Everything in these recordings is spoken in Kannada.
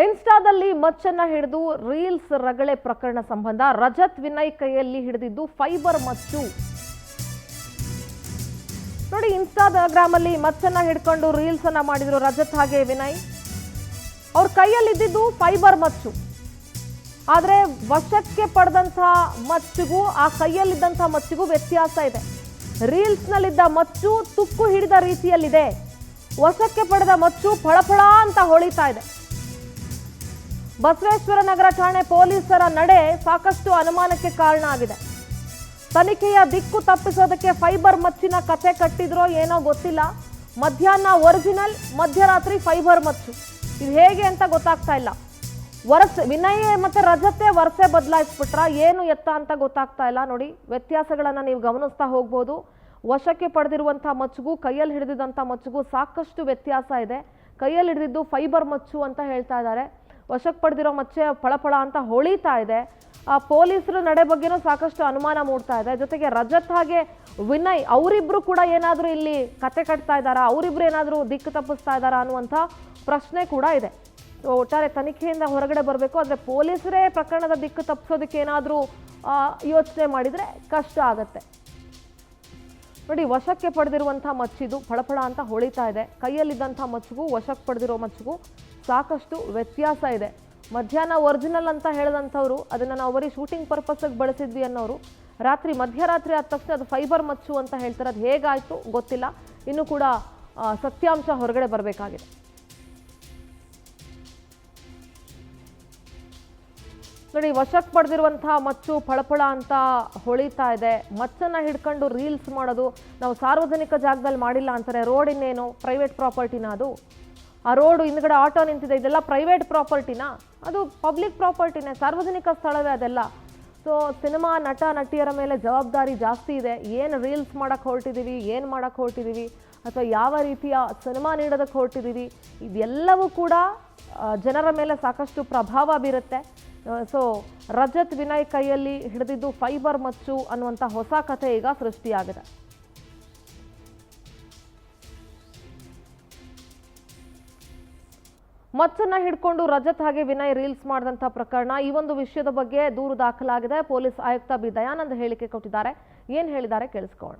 ಇನ್ಸ್ಟಾದಲ್ಲಿ ಮಚ್ಚನ್ನ ಹಿಡಿದು ರೀಲ್ಸ್ ರಗಳೆ ಪ್ರಕರಣ ಸಂಬಂಧ ರಜತ್ ವಿನಯ್ ಕೈಯಲ್ಲಿ ಹಿಡಿದಿದ್ದು ಫೈಬರ್ ಮಚ್ಚು. ನೋಡಿ, ಇನ್ಸ್ಟಾಗ್ರಾಮ್ ಅಲ್ಲಿ ಮಚ್ಚನ್ನ ಹಿಡ್ಕೊಂಡು ರೀಲ್ಸ್ ಅನ್ನ ಮಾಡಿದ್ರು ರಜತ್ ಹಾಗೆ ವಿನಯ್. ಅವ್ರ ಕೈಯಲ್ಲಿ ಇದ್ದಿದ್ದು ಫೈಬರ್ ಮಚ್ಚು. ಆದ್ರೆ ವಶಕ್ಕೆ ಪಡೆದಂತಹ ಮಚ್ಚಿಗೂ ಆ ಕೈಯಲ್ಲಿದ್ದಂತಹ ಮಚ್ಚಿಗೂ ವ್ಯತ್ಯಾಸ ಇದೆ. ರೀಲ್ಸ್ ನಲ್ಲಿದ್ದ ಮಚ್ಚು ತುಕ್ಕು ಹಿಡಿದ ರೀತಿಯಲ್ಲಿದೆ. ವಶಕ್ಕೆ ಪಡೆದ ಮಚ್ಚು ಫಳಫಳ ಅಂತ ಹೊಳಿತಾ ಇದೆ. ಬಸವೇಶ್ವರ ನಗರ ಠಾಣೆ ಪೊಲೀಸರ ನಡೆ ಸಾಕಷ್ಟು ಅನುಮಾನಕ್ಕೆ ಕಾರಣ ಆಗಿದೆ. ತನಿಖೆಯ ದಿಕ್ಕು ತಪ್ಪಿಸೋದಕ್ಕೆ ಫೈಬರ್ ಮಚ್ಚಿನ ಕಥೆ ಕಟ್ಟಿದ್ರೋ ಏನೋ ಗೊತ್ತಿಲ್ಲ. ಮಧ್ಯಾಹ್ನ ಒರಿಜಿನಲ್, ಮಧ್ಯರಾತ್ರಿ ಫೈಬರ್ ಮಚ್ಚು. ಇದು ಹೇಗೆ ಅಂತ ಗೊತ್ತಾಗ್ತಾ ಇಲ್ಲ. ವಿನಯ್ ಮತ್ತೆ ರಜತೆ ವರಸೆ ಬದಲಾಯಿಸ್ಬಿಟ್ರ ಏನು ಎತ್ತ ಅಂತ ಗೊತ್ತಾಗ್ತಾ ಇಲ್ಲ. ನೋಡಿ, ವ್ಯತ್ಯಾಸಗಳನ್ನ ನೀವು ಗಮನಿಸ್ತಾ ಹೋಗ್ಬೋದು. ವಶಕ್ಕೆ ಪಡೆದಿರುವಂತಹ ಮಚ್ಚಿಗೂ ಕೈಯಲ್ಲಿ ಹಿಡಿದಿದ್ದಂಥ ಮಚ್ಚಿಗೂ ಸಾಕಷ್ಟು ವ್ಯತ್ಯಾಸ ಇದೆ. ಕೈಯಲ್ಲಿ ಹಿಡಿದಿದ್ದು ಫೈಬರ್ ಮಚ್ಚು ಅಂತ ಹೇಳ್ತಾ ಇದ್ದಾರೆ. ವಶಕ್ಕೆ ಪಡೆದಿರೋ ಮಚ್ಚೆ ಫಳಫಳ ಅಂತ ಹೊಳಿತಾ ಇದೆ. ಪೊಲೀಸರ ನಡೆ ಬಗ್ಗೆನೂ ಸಾಕಷ್ಟು ಅನುಮಾನ ಮೂಡ್ತಾ ಇದೆ. ಜೊತೆಗೆ ರಜತ್ ಹಾಗೆ ವಿನಯ್ ಅವರಿಬ್ರು ಕೂಡ ಏನಾದರೂ ಇಲ್ಲಿ ಕತೆ ಕಟ್ತಾ ಇದ್ದಾರಾ, ಅವರಿಬ್ರು ಏನಾದರೂ ದಿಕ್ಕು ತಪ್ಪಿಸ್ತಾ ಇದ್ದಾರಾ ಅನ್ನುವಂಥ ಪ್ರಶ್ನೆ ಕೂಡ ಇದೆ. ಒಟ್ಟಾರೆ ತನಿಖೆಯಿಂದ ಹೊರಗಡೆ ಬರಬೇಕು. ಆದರೆ ಪೊಲೀಸರೇ ಪ್ರಕರಣದ ದಿಕ್ಕು ತಪ್ಪಿಸೋದಕ್ಕೆ ಏನಾದರೂ ಯೋಚನೆ ಮಾಡಿದರೆ ಕಷ್ಟ ಆಗತ್ತೆ. ನೋಡಿ, ವಶಕ್ಕೆ ಪಡೆದಿರುವಂಥ ಮಚ್ಚಿದು ಫಳಫಳ ಅಂತ ಹೊಳಿತಾ ಇದೆ. ಕೈಯಲ್ಲಿದ್ದಂಥ ಮಚ್ಚಿಗೂ ವಶಕ್ಕೆ ಪಡೆದಿರೋ ಮಚ್ಚಿಗೂ ಸಾಕಷ್ಟು ವ್ಯತ್ಯಾಸ ಇದೆ. ಮಧ್ಯಾಹ್ನ ಒರಿಜಿನಲ್ ಅಂತ ಹೇಳಿದಂಥವ್ರು ಅದನ್ನು ನಾವು ಬರೀ ಶೂಟಿಂಗ್ ಪರ್ಪಸ್ಗೆ ಬಳಸಿದ್ವಿ ಅನ್ನೋರು ಮಧ್ಯರಾತ್ರಿ ಆದ ತಕ್ಷಣ ಅದು ಫೈಬರ್ ಮಚ್ಚು ಅಂತ ಹೇಳ್ತಾರೆ. ಅದು ಹೇಗಾಯಿತು ಗೊತ್ತಿಲ್ಲ. ಇನ್ನೂ ಕೂಡ ಸತ್ಯಾಂಶ ಹೊರಗಡೆ ಬರಬೇಕಾಗಿದೆ. ನೋಡಿ, ವಶಕ್ಕೆ ಪಡೆದಿರುವಂತಹ ಮಚ್ಚು ಫಳಫಳ ಅಂತ ಹೊಳಿತಾ ಇದೆ. ಮಚ್ಚನ್ನ ಹಿಡ್ಕೊಂಡು ರೀಲ್ಸ್ ಮಾಡೋದು ನಾವು ಸಾರ್ವಜನಿಕ ಜಾಗದಲ್ಲಿ ಮಾಡಿಲ್ಲ ಅಂತಾರೆ. ರೋಡ್ ಇನ್ನೇನು ಪ್ರೈವೇಟ್ ಪ್ರಾಪರ್ಟಿನ? ಅದು ಆ ರೋಡು ಹಿಂದ್ಗಡೆ ಆಟೋ ನಿಂತಿದೆ, ಇದೆಲ್ಲ ಪ್ರೈವೇಟ್ ಪ್ರಾಪರ್ಟಿನಾ? ಅದು ಪಬ್ಲಿಕ್ ಪ್ರಾಪರ್ಟಿನೇ, ಸಾರ್ವಜನಿಕ ಸ್ಥಳವೇ ಅದೆಲ್ಲ. ಸೊ ಸಿನಿಮಾ ನಟ ನಟಿಯರ ಮೇಲೆ ಜವಾಬ್ದಾರಿ ಜಾಸ್ತಿ ಇದೆ. ಏನು ರೀಲ್ಸ್ ಮಾಡೋಕ್ಕೆ ಹೊರಟಿದ್ದೀವಿ, ಏನು ಮಾಡೋಕ್ಕೆ ಹೊರಟಿದ್ದೀವಿ, ಅಥವಾ ಯಾವ ರೀತಿಯ ಸಿನಿಮಾ ನೀಡೋದಕ್ಕೆ ಹೊರಟಿದ್ದೀವಿ, ಇದೆಲ್ಲವೂ ಕೂಡ ಜನರ ಮೇಲೆ ಸಾಕಷ್ಟು ಪ್ರಭಾವ ಬೀರುತ್ತೆ. ಸೊ ರಜತ್ ವಿನಯ್ ಕೈಯಲ್ಲಿ ಹಿಡಿದಿದ್ದು ಫೈಬರ್ ಮಚ್ಚು ಅನ್ನುವಂಥ ಹೊಸ ಕಥೆ ಈಗ ಸೃಷ್ಟಿಯಾಗಿದೆ. ಮಚ್ಚನ್ನ ಹಿಡ್ಕೊಂಡು ರಜತ್ ಹಾಗೆ ವಿನಯ್ ರೀಲ್ಸ್ ಮಾಡಿದಂಥ ಪ್ರಕರಣ, ಈ ಒಂದು ವಿಷಯದ ಬಗ್ಗೆ ದೂರು ದಾಖಲಾಗಿದೆ. ಪೊಲೀಸ್ ಆಯುಕ್ತ ಬಿ ದಯಾನಂದ್ ಹೇಳಿಕೆ ಕೊಟ್ಟಿದ್ದಾರೆ. ಏನ್ ಹೇಳಿದ್ದಾರೆ ಕೇಳಿಸ್ಕೊಳ್ಳೋಣ.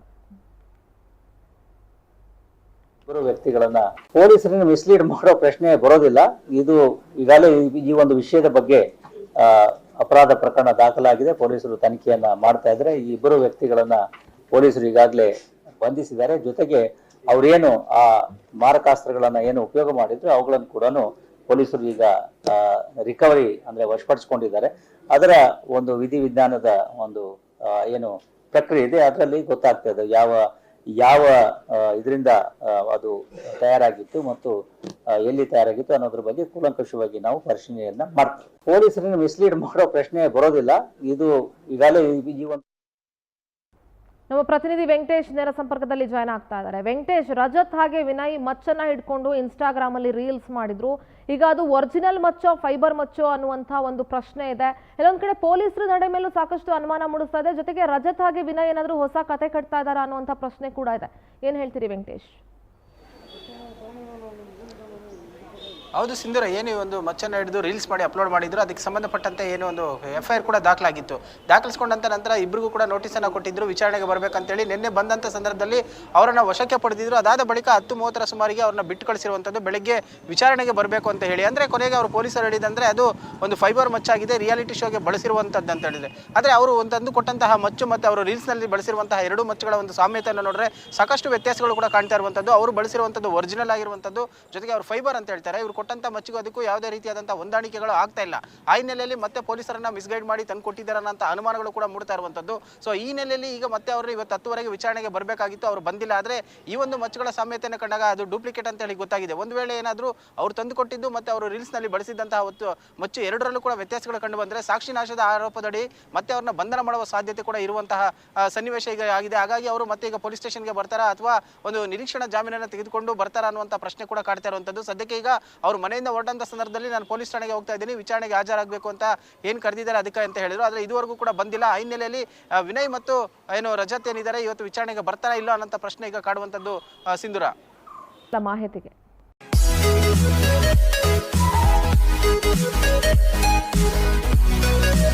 ಇಬ್ಬರು ವ್ಯಕ್ತಿಗಳನ್ನ ಪೊಲೀಸರನ್ನು ಮಿಸ್ಲೀಡ್ ಮಾಡೋ ಪ್ರಶ್ನೆ ಬರೋದಿಲ್ಲ. ಇದು ಈಗಾಗಲೇ ಈ ಒಂದು ವಿಷಯದ ಬಗ್ಗೆ ಅಪರಾಧ ಪ್ರಕರಣ ದಾಖಲಾಗಿದೆ. ಪೊಲೀಸರು ತನಿಖೆಯನ್ನ ಮಾಡ್ತಾ ಇದ್ದಾರೆ. ಈ ಇಬ್ಬರು ವ್ಯಕ್ತಿಗಳನ್ನ ಪೊಲೀಸರು ಈಗಾಗಲೇ ಬಂಧಿಸಿದ್ದಾರೆ. ಜೊತೆಗೆ ಅವ್ರೇನು ಆ ಮಾರಕಾಸ್ತ್ರಗಳನ್ನ ಏನು ಉಪಯೋಗ ಮಾಡಿದ್ರು ಅವುಗಳನ್ನು ಕೂಡ ಪೊಲೀಸರು ಈಗ ರಿಕವರಿ ಅಂದ್ರೆ ವಶಪಡಿಸಿಕೊಂಡಿದ್ದಾರೆ. ಅದರ ಒಂದು ವಿಧಿವಿಧಾನದ ಒಂದು ಏನು ಪ್ರಕ್ರಿಯೆ ಇದೆ ಅದರಲ್ಲಿ ಗೊತ್ತಾಗ್ತಾ ಇದೆ ಯಾವ ಇದರಿಂದ ಅದು ತಯಾರಾಗಿತ್ತು ಮತ್ತು ಎಲ್ಲಿ ತಯಾರಾಗಿತ್ತು ಅನ್ನೋದ್ರ ಬಗ್ಗೆ ಕೂಲಂಕಷವಾಗಿ ನಾವು ಪರಿಶೀಲನೆಯನ್ನ ಮಾಡ್ತೀವಿ. ಪೊಲೀಸರನ್ನು ಮಿಸ್ಲೀಡ್ ಮಾಡೋ ಪ್ರಶ್ನೆ ಬರೋದಿಲ್ಲ. ಇದು ಈಗಾಗಲೇ ಈ ಒಂದು ನಮ್ಮ ಪ್ರತಿನಿಧಿ ವೆಂಕಟೇಶ್ ನೇರ ಸಂಪರ್ಕದಲ್ಲಿ ಜಾಯ್ನ್ ಆಗ್ತಾ ಇದ್ದಾರೆ. ವೆಂಕಟೇಶ್, ರಜತ್ ಹಾಗೆ ವಿನಯ್ ಮಚ್ಚನ್ನ ಹಿಡ್ಕೊಂಡು ಇನ್ಸ್ಟಾಗ್ರಾಮ್ ಅಲ್ಲಿ ರೀಲ್ಸ್ ಮಾಡಿದ್ರು. ಈಗ ಅದು ಒರಿಜಿನಲ್ ಮಚ್ಚೋ ಫೈಬರ್ ಮಚ್ಚೋ ಅನ್ನುವಂಥ ಒಂದು ಪ್ರಶ್ನೆ ಇದೆ. ಎಲ್ಲೊಂದ್ ಕಡೆ ಪೊಲೀಸರ ನಡೆ ಮೇಲೂ ಸಾಕಷ್ಟು ಅನುಮಾನ ಮೂಡಿಸ್ತಾ ಇದೆ. ಜೊತೆಗೆ ರಜತ್ ಹಾಗೆ ವಿನಯ್ ಏನಾದರೂ ಹೊಸ ಕತೆ ಕಟ್ತಾ ಇದ್ದಾರಾ ಅನ್ನುವಂಥ ಪ್ರಶ್ನೆ ಕೂಡ ಇದೆ. ಏನ್ ಹೇಳ್ತೀರಿ ವೆಂಕಟೇಶ್? ಹೌದು ಸಿಂಧೂರ, ಏನು ಒಂದು ಮಚ್ಚನ್ನು ಹಿಡಿದು ರೀಲ್ಸ್ ಮಾಡಿ ಅಪ್ಲೋಡ್ ಮಾಡಿದ್ರು. ಅದಕ್ಕೆ ಸಂಬಂಧಪಟ್ಟಂತೆ ಏನು ಒಂದು FIR ಕೂಡ ದಾಖಲಾಗಿತ್ತು. ದಾಖಲಿಸಿಕೊಂಡಂತ ನಂತರ ಇಬ್ಬರಿಗೂ ಕೂಡ ನೋಟಿಸನ್ನು ಕೊಟ್ಟಿದ್ರು, ವಿಚಾರಣೆಗೆ ಬರಬೇಕಂತೇಳಿ. ನಿನ್ನೆ ಬಂದಂಥ ಸಂದರ್ಭದಲ್ಲಿ ಅವರನ್ನು ವಶಕ್ಕೆ ಪಡೆದಿದ್ರು. ಅದಾದ ಬಳಿಕ 10:30 ಸುಮಾರಿಗೆ ಅವ್ರನ್ನ ಬಿಟ್ಟು ಕಳಿಸಿರುವಂಥದ್ದು. ಬೆಳಗ್ಗೆ ವಿಚಾರಣೆಗೆ ಬರಬೇಕು ಅಂತ ಹೇಳಿ. ಅಂದರೆ ಕೊನೆಗೆ ಅವರು ಪೊಲೀಸರು ಹೇಳಿದಂದರೆ ಅದು ಒಂದು ಫೈಬರ್ ಮಚ್ಚಾಗಿದೆ, ರಿಯಾಲಿಟಿ ಶೋಗೆ ಬಳಸಿರುವಂಥದ್ದು ಅಂತ ಹೇಳಿದರೆ. ಆದರೆ ಅವರು ಒಂದು ಕೊಟ್ಟಂತಹ ಮಚ್ಚು ಮತ್ತು ಅವರು ರೀಲ್ಸ್ನಲ್ಲಿ ಬಳಸಿರುವಂತಹ ಎರಡು ಮಚ್ಚುಗಳ ಒಂದು ಸಾಮ್ಯತೆಯನ್ನು ನೋಡಿದ್ರೆ ಸಾಕಷ್ಟು ವ್ಯತ್ಯಾಸಗಳು ಕೂಡ ಕಾಣ್ತಾ ಇರುವಂಥದ್ದು. ಅವರು ಬಳಸಿರುವಂಥದ್ದು ಒರಿಜಿನಲ್ ಆಗಿರುವಂಥದ್ದು, ಜೊತೆಗೆ ಅವರು ಫೈಬರ್ ಅಂತ ಹೇಳ್ತಾರೆ. ಇವರು ಕೊಟ್ಟಂತ ಮಚ್ಚಿಗೂ ಅದಕ್ಕೂ ಯಾವುದೇ ರೀತಿಯಾದಂತಹ ಹೊಂದಾಣಿಕೆಗಳು ಆಗ್ತಾ ಇಲ್ಲ. ಆ ಹಿನ್ನೆಲೆಯಲ್ಲಿ ಮತ್ತೆ ಪೊಲೀಸರನ್ನ ಮಿಸ್ಗೈಡ್ ಮಾಡಿ ತಂದು ಕೊಟ್ಟಿದ್ದಾರನ್ನ ಅಂತ ಅನುಮಾನಗಳು ಕೂಡ ಮೂಡ್ತಾ ಇರುವಂಥದ್ದು. ಸೊ ಈ ಹಿನ್ನೆಲೆಯಲ್ಲಿ ಈಗ ಮತ್ತೆ ಅವರು ಇವತ್ತು 10ವರೆಗೆ ವಿಚಾರಣೆಗೆ ಬರಬೇಕಾಗಿತ್ತು, ಅವರು ಬಂದಿಲ್ಲ. ಆದರೆ ಈ ಒಂದು ಮಚ್ಚುಗಳ ಸಾಮ್ಯತೆಯನ್ನು ಕಂಡಾಗ ಅದು ಡೂಪ್ಲಿಕೇಟ್ ಅಂತ ಹೇಳಿ ಗೊತ್ತಾಗಿದೆ. ಒಂದು ವೇಳೆ ಏನಾದರೂ ಅವರು ತಂದು ಕೊಟ್ಟಿದ್ದು ಮತ್ತು ಅವರು ರೀಲ್ಸ್ನಲ್ಲಿ ಬಳಸಿದಂತಹ ಮಚ್ಚು ಎರಡರಲ್ಲೂ ಕೂಡ ವ್ಯತ್ಯಾಸಗಳು ಕಂಡು ಬಂದರೆ ಸಾಕ್ಷಿ ನಾಶದ ಆರೋಪದಡಿ ಮತ್ತೆ ಅವ್ರನ್ನ ಬಂಧನ ಮಾಡುವ ಸಾಧ್ಯತೆ ಕೂಡ ಇರುವಂತಹ ಸನ್ನಿವೇಶ ಈಗ ಆಗಿದೆ. ಹಾಗಾಗಿ ಅವರು ಮತ್ತೆ ಈಗ ಪೊಲೀಸ್ ಸ್ಟೇಷನ್ಗೆ ಬರ್ತಾರಾ ಅಥವಾ ಒಂದು ನಿರೀಕ್ಷಣಾ ಜಾಮೀನನ್ನು ತೆಗೆದುಕೊಂಡು ಬರ್ತಾರಾ ಅನ್ನುವಂಥ ಪ್ರಶ್ನೆ ಕೂಡ ಕಾಡ್ತಾ ಇರುವಂಥದ್ದು. ಸದ್ಯಕ್ಕೆ ಈಗ ಅವರು ಮನೆಯಿಂದ ಹೊರಟಂತ ಸಂದರ್ಭದಲ್ಲಿ ನಾನು ಪೊಲೀಸ್ ಠಾಣೆಗೆ ಹೋಗ್ತಾ ಇದ್ದೀನಿ, ವಿಚಾರಣೆಗೆ ಹಾಜರಾಗಬೇಕು ಅಂತ ಏನು ಕರೆದಿದ್ದಾರೆ ಅದಕ್ಕೆ ಅಂತ ಹೇಳಿದ್ರು. ಆದರೆ ಇದುವರೆಗೂ ಕೂಡ ಬಂದಿಲ್ಲ. ಆ ಹಿನ್ನೆಲೆಯಲ್ಲಿ ವಿನಯ್ ಮತ್ತು ಏನು ರಜತ್ ಏನಿದ್ದಾರೆ ಇವತ್ತು ವಿಚಾರಣೆಗೆ ಬರ್ತಾರಾ ಇಲ್ಲ ಅನ್ನೋ ಪ್ರಶ್ನೆ ಈಗ ಕಾಡುವಂಥದ್ದು ಸಿಂಧೂರ. ಮಾಹಿತಿಗೆ